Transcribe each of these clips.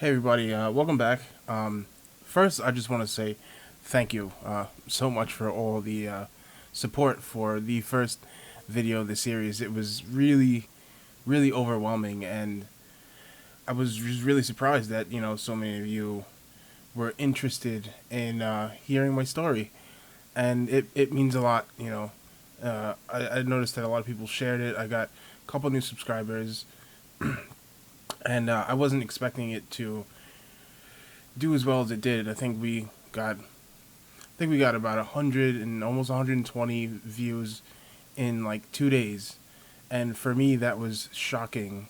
Hey everybody, welcome back. First, I just want to say thank you so much for all the support for the first video of the series. It was really overwhelming, and I was just really surprised that so many of you were interested in hearing my story, and it means a lot. I noticed that a lot of people shared it. I got a couple new subscribers, and I wasn't expecting it to do as well as it did. I think we got about 100 and almost 120 views in like 2 days, and for me that was shocking.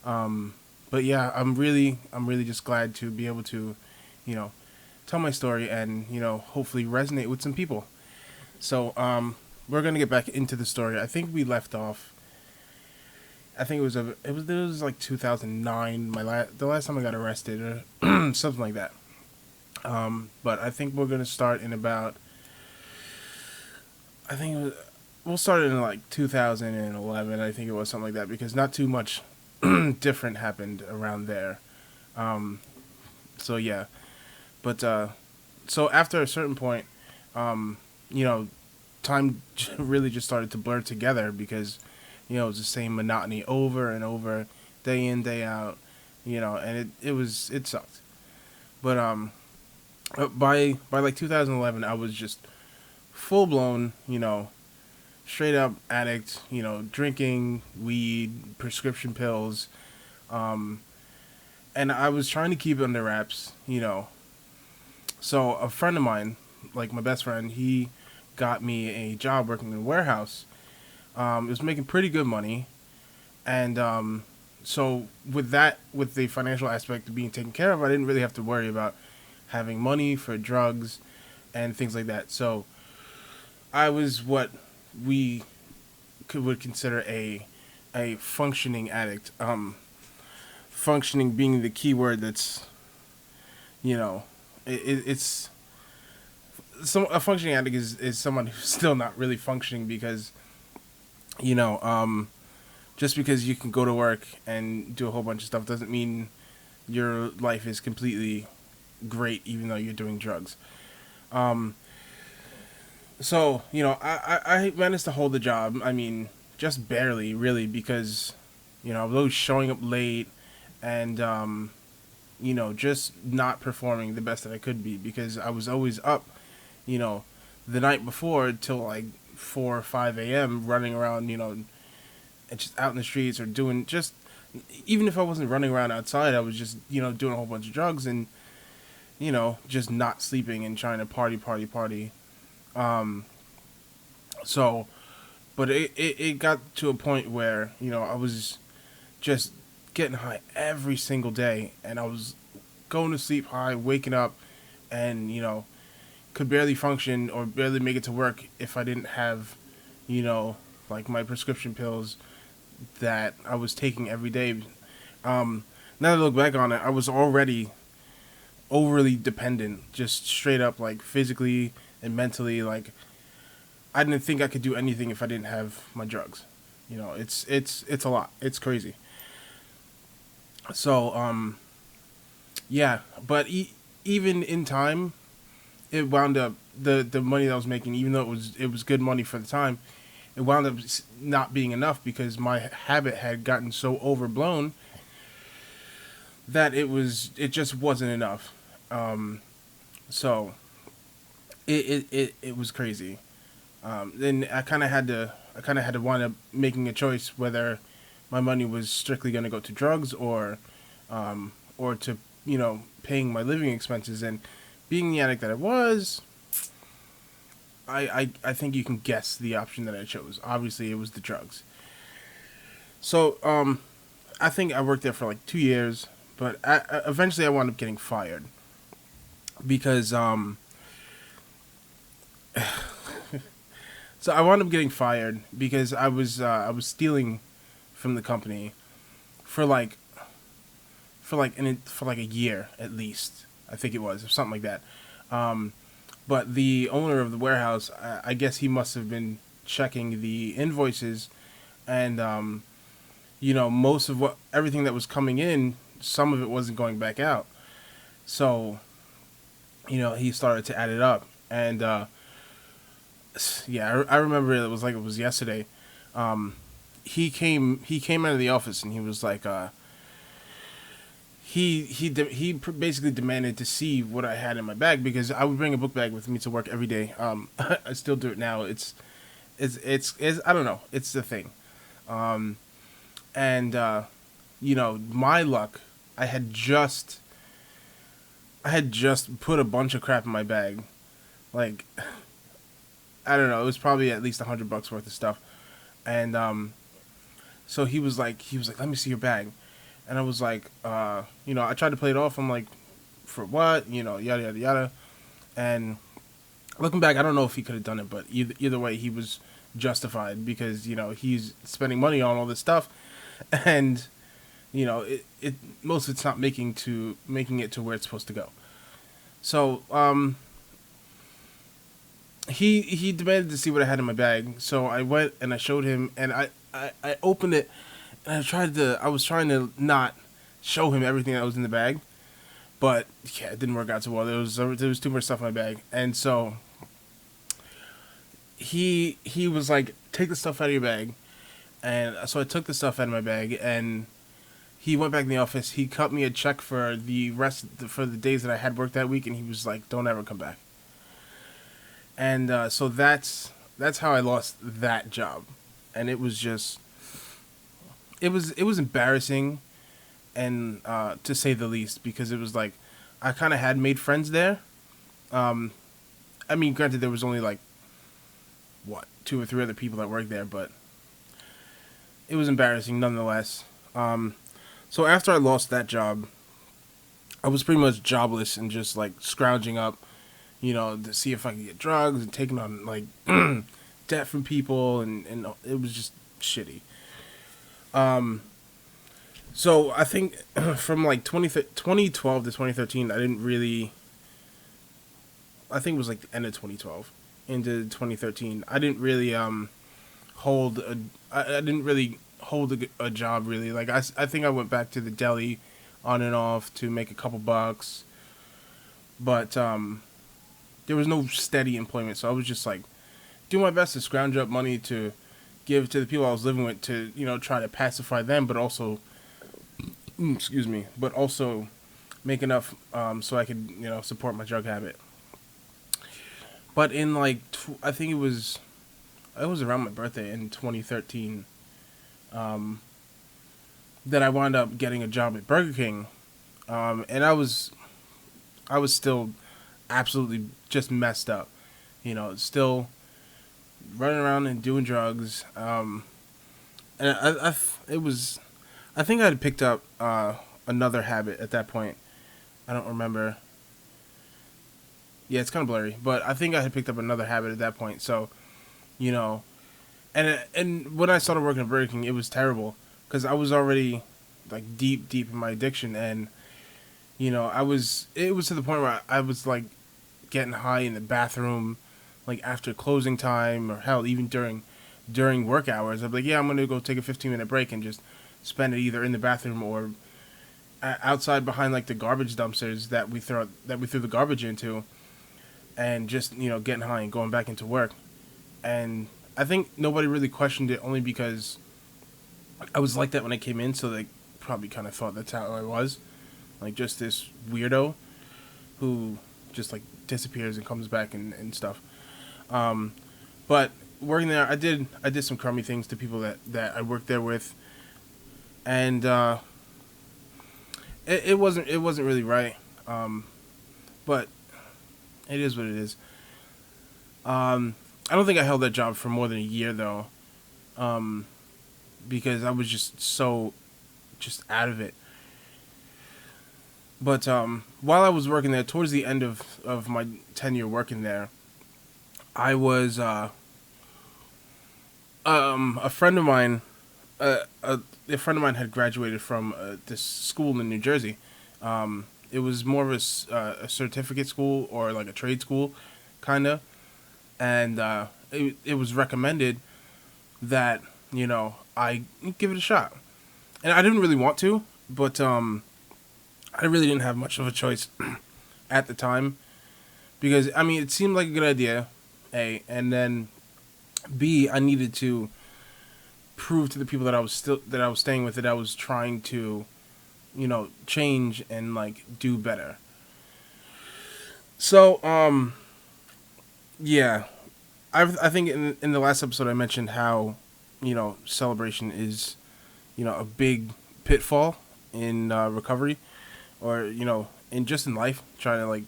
But yeah, I'm really just glad to be able to, you know, tell my story and hopefully resonate with some people. So we're gonna get back into the story. I think we left off. I think it was like 2009. The last time I got arrested or something like that. But I think we're gonna start in about. I think we'll start in like 2011. I think it was something like that because not too much different happened around there. Um, so yeah, but so after a certain point, um, you know, time really just started to blur together because it was the same monotony over and over, day in day out, and it sucked. But by like 2011, I was just full blown, straight up addict, drinking weed, prescription pills, um, and I was trying to keep it under wraps. So a friend of mine, like my best friend, he got me a job working in a warehouse. It was making pretty good money, and so with the financial aspect of being taken care of, I didn't really have to worry about having money for drugs and things like that. So I was what we would consider a functioning addict. Functioning being the key word that's you know it's a functioning addict is someone who's still not really functioning because you know just because you can go to work and do a whole bunch of stuff doesn't mean your life is completely great even though you're doing drugs. Um, so I managed to hold the job. I mean, just barely, really, because I was always showing up late and just not performing the best that I could be because I was always up, you know, the night before till like 4 or 5 a.m. running around, and just out in the streets or doing just even if I wasn't running around outside, I was just doing a whole bunch of drugs and just not sleeping and trying to party. Um, so, but it got to a point where I was just getting high every single day, and I was going to sleep high, waking up, and could barely function or barely make it to work if I didn't have like my prescription pills that I was taking every day. Now that I look back on it, I was already overly dependent, just straight up like physically and mentally. Like I didn't think I could do anything if I didn't have my drugs. It's a lot. It's crazy. So yeah, but even in time, it wound up the money that I was making, even though it was good money for the time, it wound up not being enough because my habit had gotten so overblown that it just wasn't enough. So it was crazy. Then I kind of had to wind up making a choice whether my money was strictly going to go to drugs or to paying my living expenses. And being the addict that I was, I think you can guess the option that I chose. Obviously, it was the drugs. So I think I worked there for like 2 years, but eventually I wound up getting fired because so I wound up getting fired because I was stealing from the company for like for like a year at least. I think it was or something like that. Um, but the owner of the warehouse, I guess he must have been checking the invoices, and most of what everything that was coming in some of it wasn't going back out. So, he started to add it up. And yeah, I remember it was like it was yesterday. Um, he came out of the office and he was like, basically demanded to see what I had in my bag because I would bring a book bag with me to work every day. I still do it now. It's I don't know. It's the thing. Um, and my luck, I had just put a bunch of crap in my bag. Like, I don't know. It was probably at least $100 worth of stuff. And so he was like, let me see your bag. And I was like, I tried to play it off. I'm like, for what? Yada yada yada. And looking back, I don't know if he could have done it, but either way, he was justified because he's spending money on all this stuff, and it most of it's not making it to where it's supposed to go. So he demanded to see what I had in my bag. So I went and I showed him, and I opened it, and I was trying to not show him everything that was in the bag, but yeah, it didn't work out so well. There was too much stuff in my bag, and so he was like, take the stuff out of your bag, and so I took the stuff out of my bag, and he went back in the office. He cut me a check for for the days that I had worked that week, and he was like, don't ever come back. And so that's how I lost that job, and it was just it was embarrassing, and to say the least, because it was like I kind of had made friends there. Um, I mean, granted, there was only like what 2 or 3 other people that worked there, but it was embarrassing nonetheless. So after I lost that job, I was pretty much jobless and just like scrounging up, to see if I could get drugs and taking on like debt from people, and it was just shitty. Um, so I think from like 2012 to 2013, I didn't really. I think it was like the end of 2012 into 2013. I didn't really hold a. I didn't really hold a job really. Like I think I went back to the deli on and off to make a couple bucks, but there was no steady employment. So I was just like doing my best to scrounge up money to give to the people I was living with to try to pacify them, but also excuse me, but also make enough so I could support my drug habit. But in like I think it was around my birthday in 2013 um, that I wound up getting a job at Burger King, and I was still absolutely just messed up, still running around and doing drugs, and it was I think I had picked up another habit at that point. I don't remember. Yeah, it's kind of blurry, but I think I had picked up another habit at that point. So, you know, and when I started working at Burger King, it was terrible because I was already like deep in my addiction, and it was to the point where I was like getting high in the bathroom, like after closing time, or hell, even during work hours. I'd be like, yeah, I'm gonna go take a 15-minute break and just spend it either in the bathroom or outside behind like the garbage dumpsters that we threw the garbage into, and just getting high and going back into work. And I think nobody really questioned it, only because I was like that when I came in, so they probably kind of thought that's how I was, like just this weirdo who just like disappears and comes back and stuff. But working there, I did some crummy things to people that I worked there with, and it wasn't really right. But it is what it is. I don't think I held that job for more than a year though, because I was just out of it. But while I was working there, towards the end of my tenure working there, I was a friend of mine, a friend of mine had graduated from this school in New Jersey. It was more of a certificate school, or like a trade school, kinda, and it was recommended that I give it a shot, and I didn't really want to, but I really didn't have much of a choice at the time because I mean it seemed like a good idea, A, and then B, I needed to prove to the people that I was staying with that I was trying to, change and like do better. So, yeah, I think in the last episode I mentioned how, celebration is, a big pitfall in recovery, or in just in life, trying to like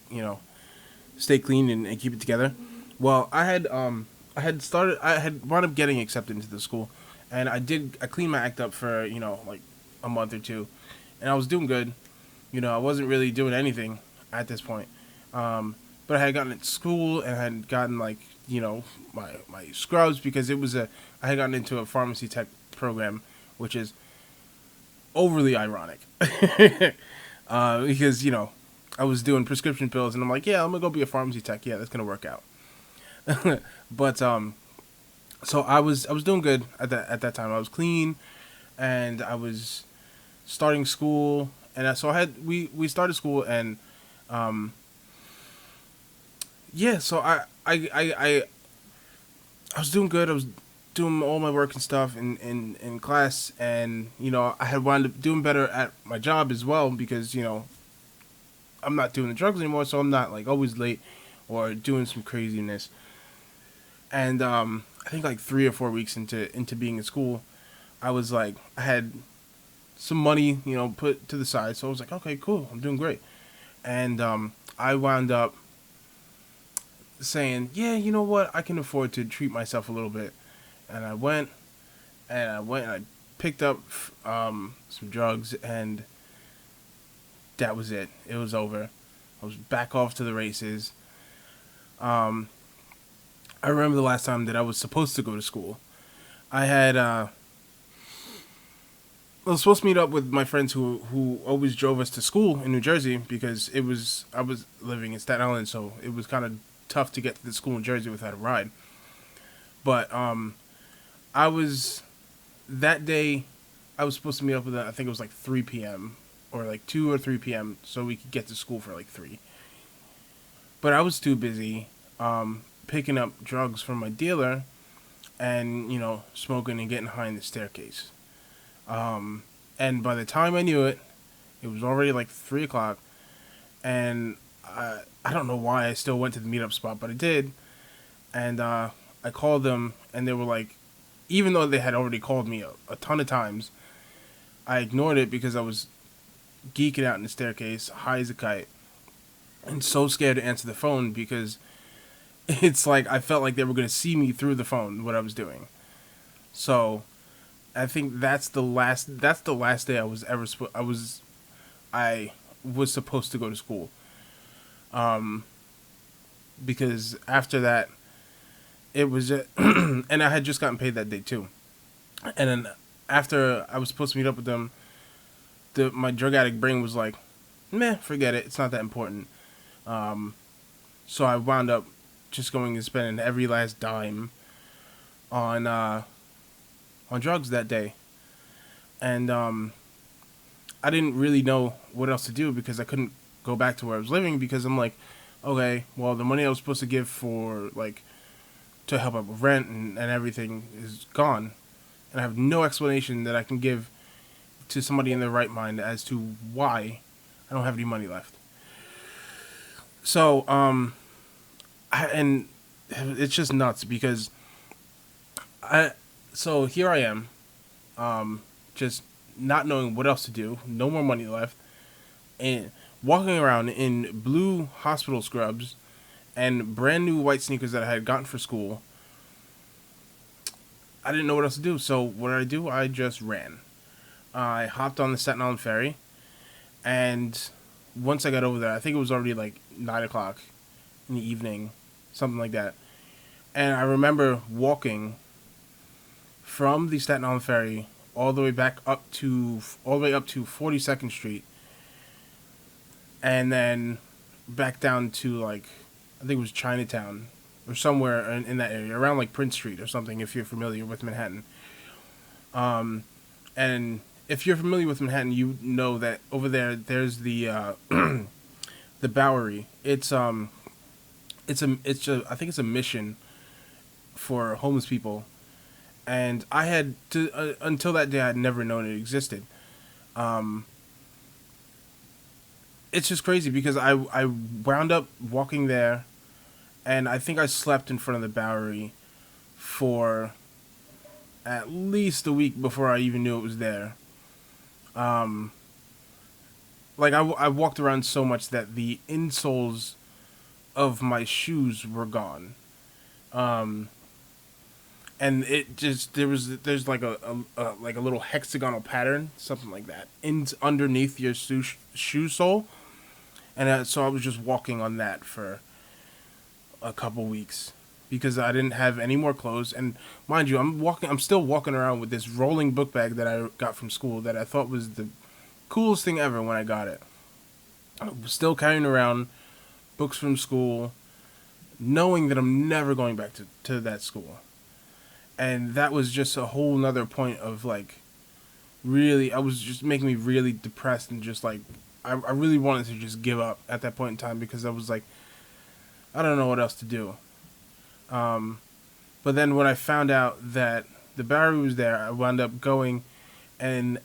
stay clean and keep it together. Well, I had wound up getting accepted into the school, and I cleaned my act up for like a month or two, and I was doing good. I wasn't really doing anything at this point. But I had gotten into school and I had gotten like my scrubs because I had gotten into a pharmacy tech program, which is overly ironic. Because I was doing prescription pills and I'm like, yeah, I'm gonna go be a pharmacy tech. Yeah, that's gonna work out. But so I was doing good at that time. I was clean and I was starting school, and so we started school, and yeah, so I was doing good. I was doing all my work and stuff in class, and I had wound up doing better at my job as well because I'm not doing the drugs anymore, so I'm not like always late or doing some craziness. And I think like 3 or 4 weeks into being in school, I had some money put to the side, so I was like, okay, cool, I'm doing great. And I wound up saying, yeah, you know what, I can afford to treat myself a little bit. And I picked up some drugs, and that was it. It was over. I was back off to the races. Um, I remember the last time that I was supposed to go to school. I had I was supposed to meet up with my friends who always drove us to school in New Jersey because I was living in Staten Island, so it was kind of tough to get to the school in Jersey without a ride. But I was that day I was supposed to meet up with them, I think it was like 3 p.m. or like 2 or 3 p.m. so we could get to school for like 3. But I was too busy picking up drugs from my dealer and smoking and getting high in the staircase. And by the time I knew it, it was already like 3 o'clock, and I don't know why I still went to the meetup spot, but I did. And I called them, and they were like, even though they had already called me a ton of times, I ignored it because I was geeking out in the staircase, high as a kite, and so scared to answer the phone because it's like I felt like they were going to see me through the phone, what I was doing. So I think that's the last day I was ever I was supposed to go to school. Um, because after that, it was and I had just gotten paid that day too. And then after I was supposed to meet up with them, my drug addict brain was like, meh, forget it. It's not that important. Um, so I wound up just going and spending every last dime on drugs that day. And I didn't really know what else to do because I couldn't go back to where I was living because I'm like, okay, well, the money I was supposed to give for like to help out with rent and everything is gone, and I have no explanation that I can give to somebody in their right mind as to why I don't have any money left. So and it's just nuts because I so here I am, just not knowing what else to do, no more money left, and walking around in blue hospital scrubs and brand new white sneakers that I had gotten for school. I didn't know what else to do, so what did I do? I just ran. I hopped on the Staten Island ferry, and once I got over there, I think it was already like 9 o'clock in the evening, something like that. And I remember walking from the Staten Island ferry all the way up to 42nd Street, and then back down to like I think it was Chinatown or somewhere in that area around like Prince Street or something if you're familiar with Manhattan. And if you're familiar with Manhattan, you know that over there there's the the Bowery. I think it's a mission for homeless people, and I had to until that day I'd never known it existed. Um, it's just crazy because I wound up walking there, and I think I slept in front of the Bowery for at least a week before I even knew it was there. Um, I walked around so much that the insoles of my shoes were gone. Um, and it just there's like a like a little hexagonal pattern, something like that, in underneath your shoe sole, and so I was just walking on that for a couple weeks because I didn't have any more clothes. And mind you, I'm still walking around with this rolling book bag that I got from school that I thought was the coolest thing ever when I got it. I was still carrying around books from school, knowing that I'm never going back to that school. And that was just a whole nother point of like, really, I was just making me really depressed and just like, I really wanted to just give up at that point in time because I was like, I don't know what else to do. Um, but then when I found out that the Bowery was there, I wound up going, and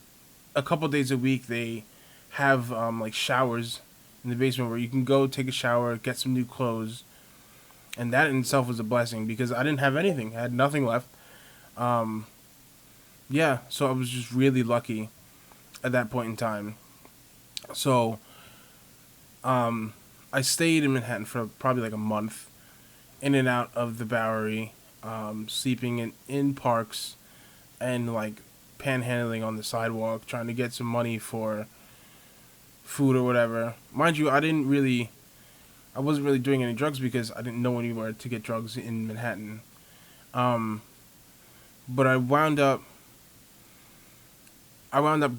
a couple days a week they have like showers in the basement where you can go take a shower, get some new clothes, and that in itself was a blessing because I didn't have anything. I had nothing left. Um, yeah, so I was just really lucky at that point in time. So I stayed in Manhattan for probably like a month, in and out of the Bowery, sleeping in parks, and like panhandling on the sidewalk, trying to get some money for food or whatever. Mind you, I wasn't really doing any drugs because I didn't know anywhere to get drugs in Manhattan. Um, but I wound up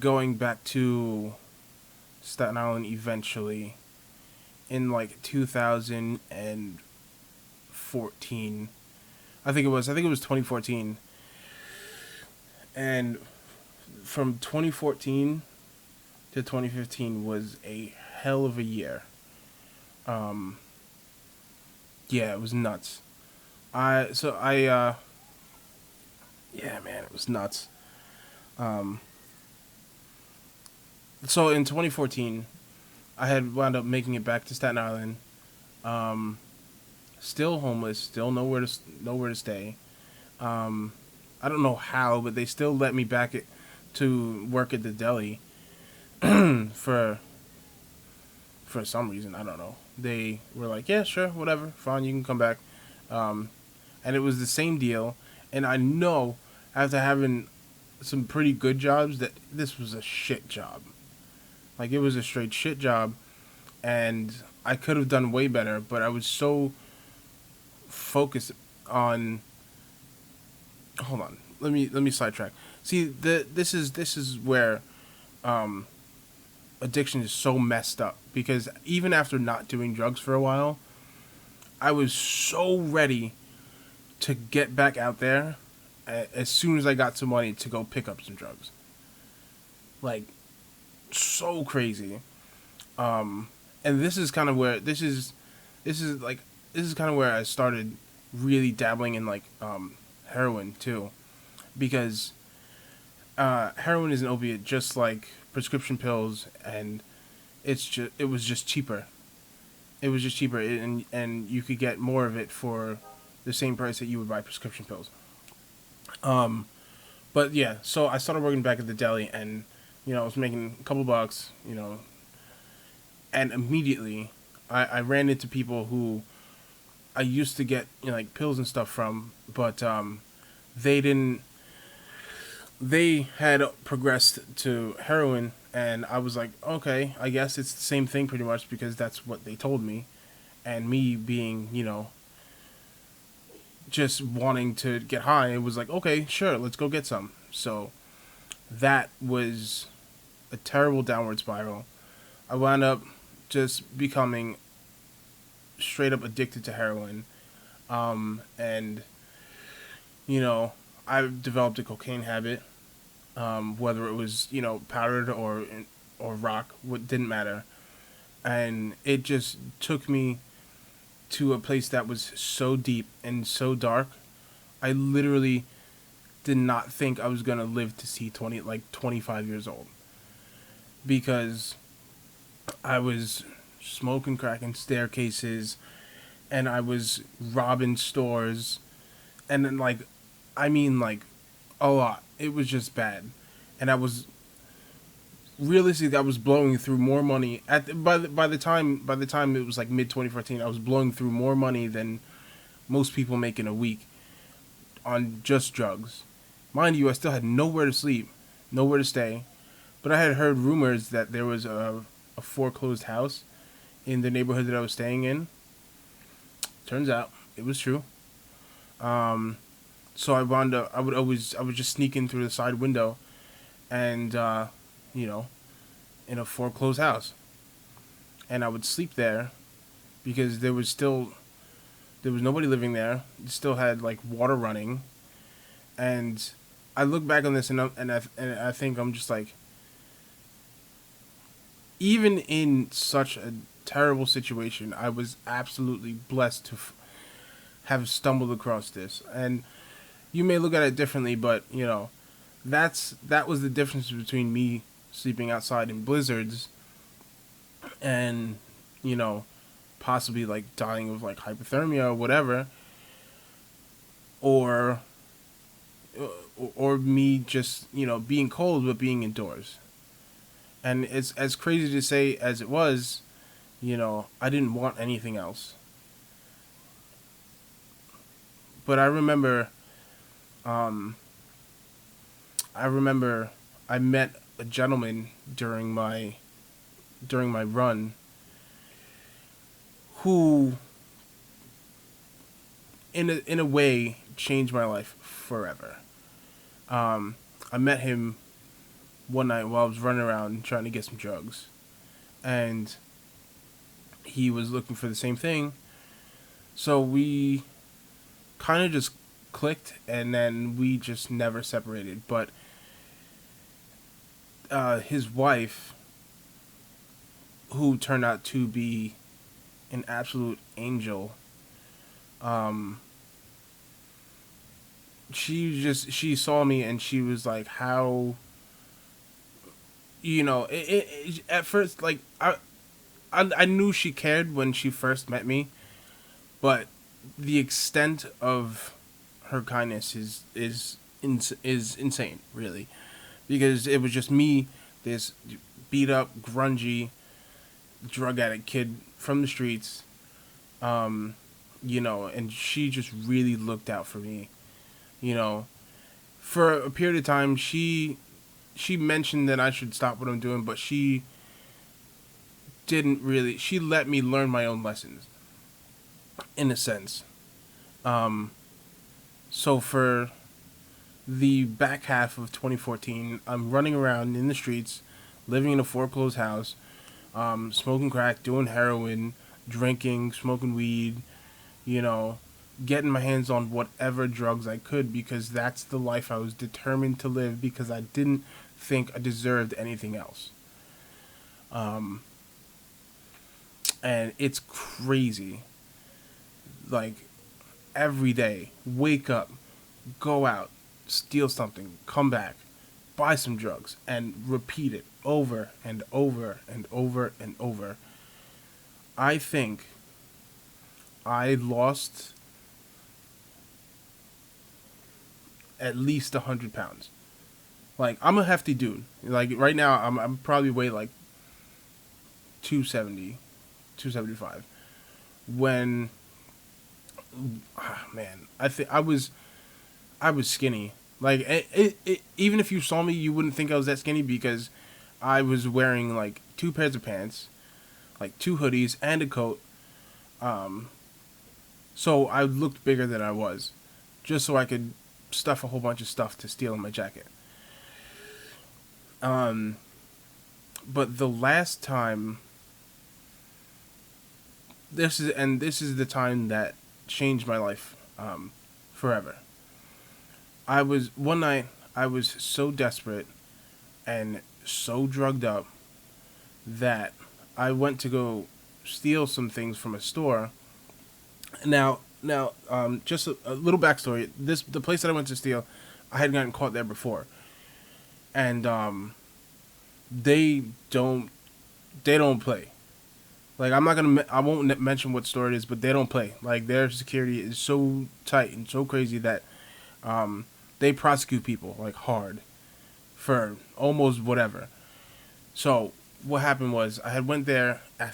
going back to Staten Island eventually in like 2014. I think it was 2014. And from 2014 to 2015 was a hell of a year. Um, yeah, it was nuts. I so I Yeah, man, it was nuts. Um, so in 2014, I had wound up making it back to Staten Island. Um, Still homeless, still nowhere to stay. Um, I don't know how, but they still let me to work at the deli for some reason. I don't know. They were like, "Yeah, sure, whatever, fine, you can come back." Um, and it was the same deal. And I know after having some pretty good jobs that this was a shit job. Like it was a straight shit job, and I could have done way better. But I was so focused on. Hold on, let me sidetrack. See, this is where um, addiction is so messed up because even after not doing drugs for a while, I was so ready to get back out there as soon as I got some money to go pick up some drugs. Like, so crazy. And this is kind of where this is like this is kind of where I started really dabbling in like heroin too, because heroin is an opiate just like prescription pills, and it was just cheaper. It was just cheaper, and you could get more of it for the same price that you would buy prescription pills. Um, but yeah, so I started working back at the deli, and I was making a couple bucks, and immediately I ran into people who I used to get like pills and stuff from, but they didn't. They had progressed to heroin, and I was like, okay, I guess it's the same thing pretty much because that's what they told me, and me being just wanting to get high, it was like, okay, sure, let's go get some. So that was a terrible downward spiral. I wound up just becoming straight up addicted to heroin. And, I've developed a cocaine habit. whether it was powdered or rock, what didn't matter, and it just took me to a place that was so deep and so dark. I literally did not think I was gonna live to see 25 years old, because I was smoking crack in staircases, and I was robbing stores, and then I mean a lot. It was just bad, and I was realistically I was blowing through more money by the time it was like mid 2014. I was blowing through more money than most people make in a week on just drugs. Mind you, I still had nowhere to sleep, nowhere to stay, but I had heard rumors that there was a foreclosed house in the neighborhood that I was staying in. Turns out it was true. Um, so I would just sneak in through the side window, and you know, in a foreclosed house, and I would sleep there because there was nobody living there. It still had like water running, and I look back on this and I think I'm just like, even in such a terrible situation, I was absolutely blessed to have stumbled across this. And you may look at it differently, but that was the difference between me sleeping outside in blizzards and you know possibly like dying of like hypothermia or whatever, or or me just being cold but being indoors. And it's as crazy to say as it was, I didn't want anything else. But um, I remember I met a gentleman during my run who, in a way, changed my life forever. I met him one night while I was running around trying to get some drugs, and he was looking for the same thing. So we kind of just clicked, and then we just never separated. But his wife, who turned out to be an absolute angel, um, she saw me and she was like, how, at first, like I knew she cared when she first met me, but the extent of her kindness is insane, really, because it was just me, this beat up, grungy, drug addict kid from the streets, and she just really looked out for me, you know. For a period of time, she mentioned that I should stop what I'm doing, but she didn't really. She let me learn my own lessons, in a sense. Um, so for the back half of 2014, I'm running around in the streets, living in a foreclosed house, smoking crack, doing heroin, drinking, smoking weed, you know, getting my hands on whatever drugs I could, because that's the life I was determined to live, because I didn't think I deserved anything else. Um, and it's crazy. Like, every day, wake up, go out, steal something, come back, buy some drugs, and repeat it over and over and over and over. I think I lost at least 100 pounds. Like, I'm a hefty dude. Like, right now, I'm probably weigh like 270, 275. When, man, I was skinny. Like, even if you saw me, you wouldn't think I was that skinny, because I was wearing like two pairs of pants, like two hoodies and a coat. Um, so I looked bigger than I was, just so I could stuff a whole bunch of stuff to steal in my jacket. Um, but the last time, this is the time that changed my life, forever. I was one night. I was so desperate and so drugged up that I went to go steal some things from a store. Just a little backstory. The place that I went to steal, I had gotten caught there before, and they don't they don't play. Like I won't mention what store it is, but they don't play. Like their security is so tight and so crazy that they prosecute people like hard for almost whatever. So what happened was I had went there. I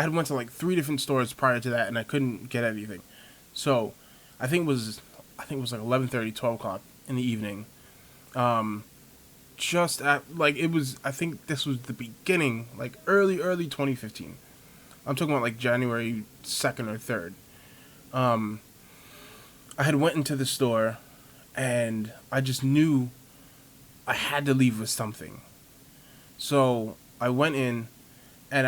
had went to like three different stores prior to that, and I couldn't get anything. So I think it was like 11:30, 12 o'clock in the evening. Um, just at like it was. I think this was the beginning, like early 2015. I'm talking about like January 2nd or 3rd. Um, I had went into the store, and I just knew I had to leave with something. So I went in, and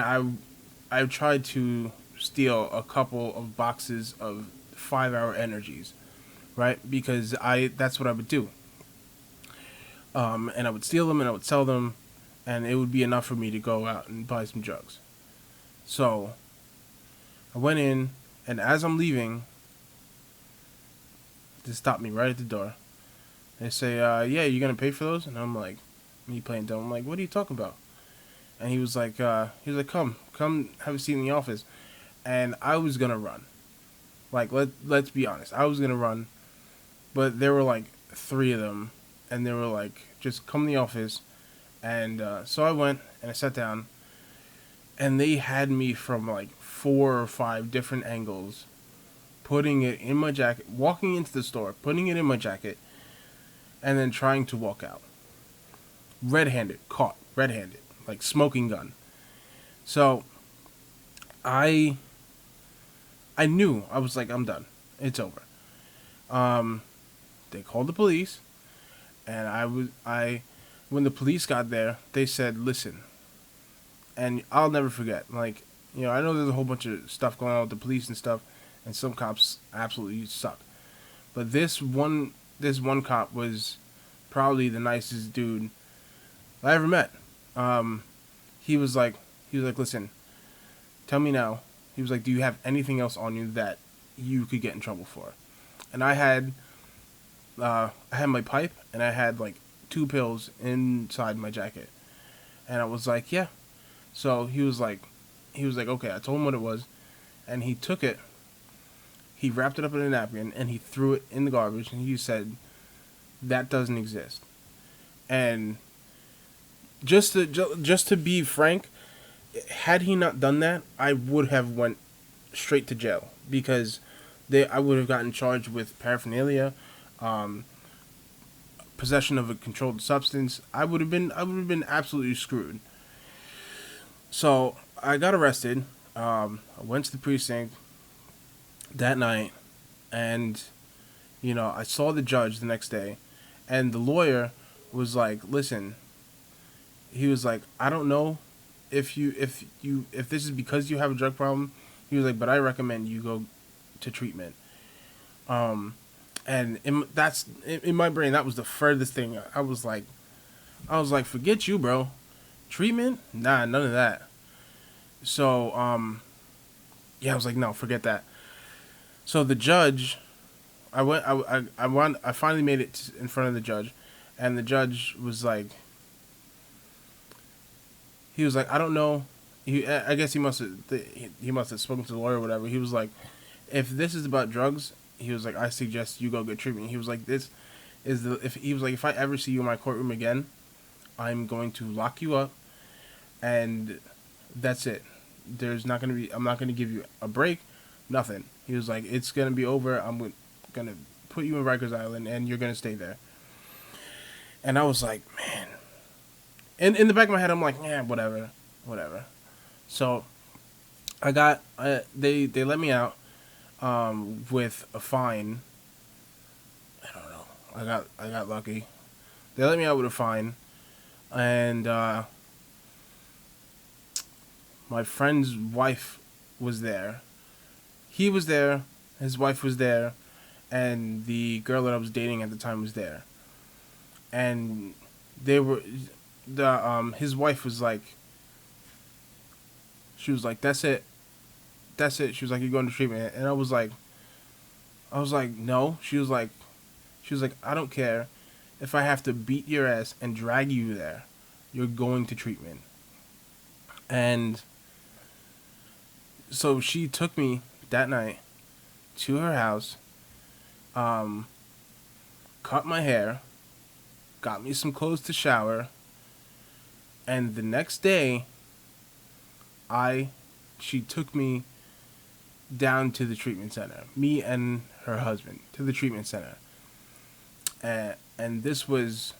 I tried to steal a couple of boxes of 5 hour energies, right? Because I that's what I would do. And I would steal them and I would sell them, and it would be enough for me to go out and buy some drugs. So I went in, and as I'm leaving, they stopped me right at the door. They say, "Yeah, you gonna pay for those?" And I'm like, me playing dumb. I'm like, "What are you talking about?" And he was like, come have a seat in the office. And I was gonna run. Like let's be honest, I was gonna run, but there were like three of them, and they were like, just come in the office. And so I went and I sat down, and they had me from like 4 or 5 different angles, putting it in my jacket, walking into the store, putting it in my jacket, and then trying to walk out. Red-handed, caught, red-handed, like smoking gun. So I I knew. I was like, I'm done. It's over. Um, they called the police, and when the police got there, they said, listen, and I'll never forget. Like, I know there's a whole bunch of stuff going on with the police and stuff, and some cops absolutely suck. But this one cop was probably the nicest dude I ever met. Um, he was like, listen, tell me now. He was like, do you have anything else on you that you could get in trouble for? And I had my pipe, and I had like 2 pills inside my jacket, and I was like, yeah. So he was like, okay. I told him what it was, and he took it. He wrapped it up in a napkin, and he threw it in the garbage, and he said, that doesn't exist. And just to be frank, had he not done that, I would have went straight to jail, because I would have gotten charged with paraphernalia, um, possession of a controlled substance. I would have been absolutely screwed. So I got arrested. I went to the precinct that night, and I saw the judge the next day, and the lawyer was like, listen. He was like, I don't know if this is because you have a drug problem. He was like, but I recommend you go to treatment. And in my brain, that was the furthest thing. I was like, forget you, bro. Treatment? Nah, none of that. So, yeah, I was like, no, forget that. So the judge, I finally made it in front of the judge, and the judge was like, I don't know. I guess he must have spoken to the lawyer or whatever. He was like, if this is about drugs, he was like, I suggest you go get treatment. He was like, if I ever see you in my courtroom again, I'm going to lock you up, and that's it. I'm not gonna give you a break, nothing. He was like, it's gonna be over. I'm gonna put you in Rikers Island, and you're gonna stay there. And I was like, man. And in the back of my head, I'm like, yeah, whatever. So they let me out with a fine. I don't know. I got lucky. They let me out with a fine, and my friend's wife was there. He was there. His wife was there, and the girl that I was dating at the time was there. and they were the his wife was like, she was like, that's it, that's it. She was like, you're going to treatment, and I was like, no. She was like, I don't care if I have to beat your ass and drag you there. You're going to treatment. And so she took me that night to her house, um, cut my hair, got me some clothes to shower, and the next day, I, she took me down to the treatment center. Me and her husband to the treatment center. And this was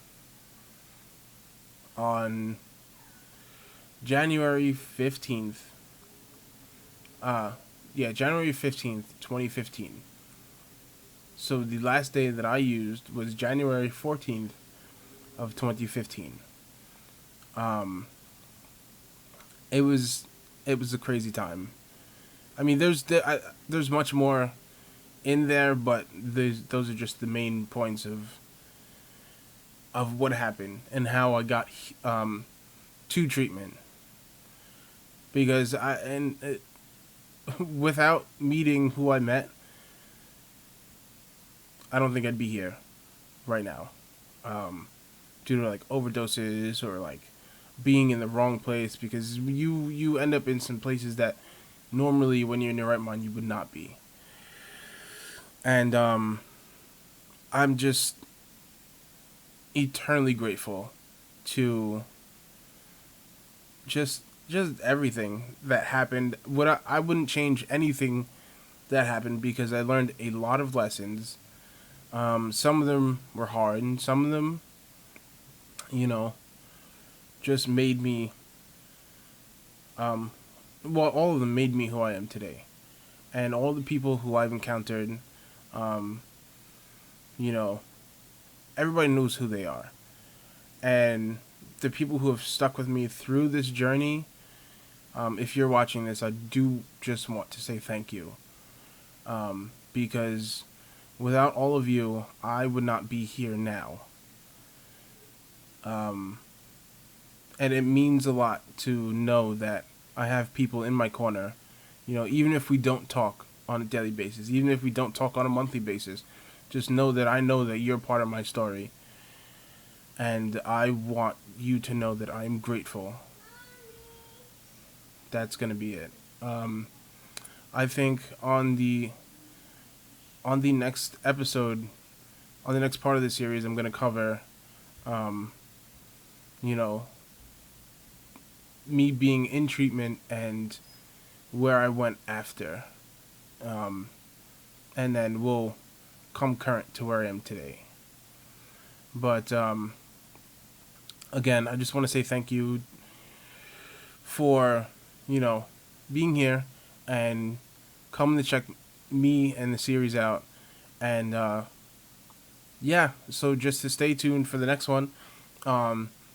on January 15th. January 15th, 2015. So the last day that I used was January 14th of 2015. Um, it was a crazy time. I mean, there's much more in there, but those are just the main points of what happened and how I got to treatment. Because without meeting who I met, I don't think I'd be here right now, due to like overdoses or like being in the wrong place. Because you end up in some places that normally when you're in your right mind you would not be. And I'm just eternally grateful to just everything that happened. I wouldn't change anything that happened because I learned a lot of lessons. Some of them were hard, and some of them, you know, just made me. All of them made me who I am today, and all the people who I've encountered, you know, everybody knows who they are, and the people who have stuck with me through this journey. If you're watching this, I do just want to say thank you, because without all of you, I would not be here now. And it means a lot to know that I have people in my corner, you know, even if we don't talk on a daily basis, even if we don't talk on a monthly basis, just know that I know that you're part of my story. And I want you to know that I'm grateful. That's going to be it. I think on the next episode, on the next part of the series, I'm going to cover, you know, me being in treatment and where I went after. And then we'll come current to where I am today. But, again, I just want to say thank you for, you know, being here and coming to check me and the series out. And, yeah, so just to stay tuned for the next one,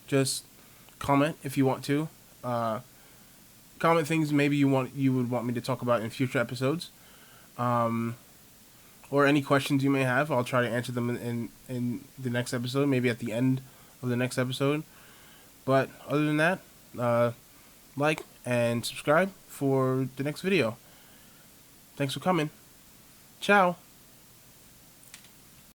just comment if you want to. Comment things maybe you would want me to talk about in future episodes. Or any questions you may have. I'll try to answer them in the next episode, maybe at the end of the next episode. But other than that, like and subscribe for the next video. Thanks for coming. Ciao.